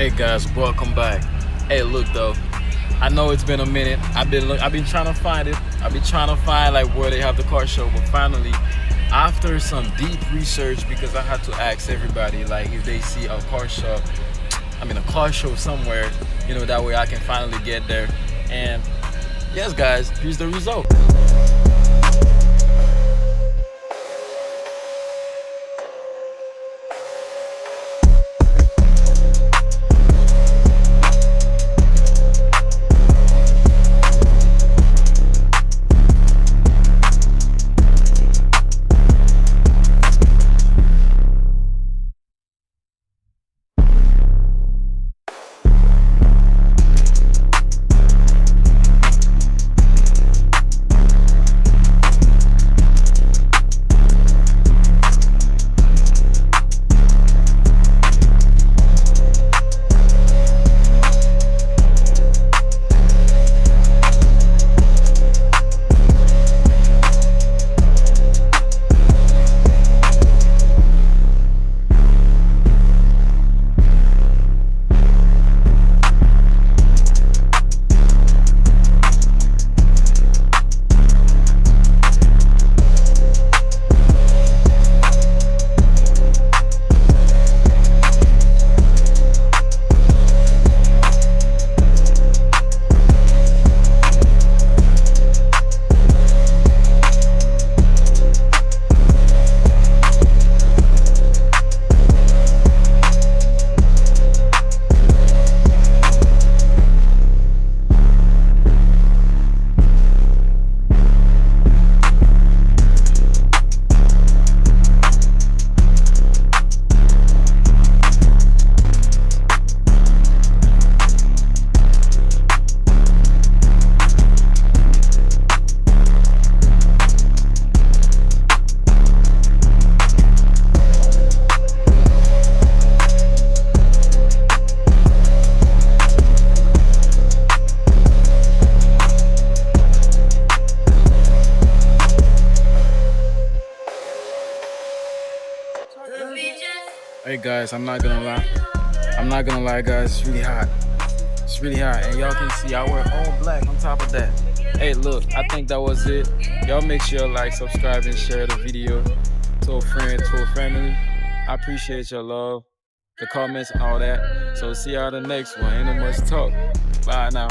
Hey guys, welcome back. Hey, look though, I know it's been a minute. I've been trying to find it. I've been trying to find like where they have the car show, but finally, after some deep research, because I had to ask everybody like if they see a car show, a car show somewhere, that way I can finally get there. And yes, guys, here's the result. Hey guys, I'm not gonna lie guys, it's really hot. It's really hot, and y'all can see I wear all black on top of that. Hey look, I think that was it. Y'all make sure like, subscribe, and share the video to a friend, to a family. I appreciate your love, the comments and all that. So see y'all in the next one. Ain't no much talk. Bye now.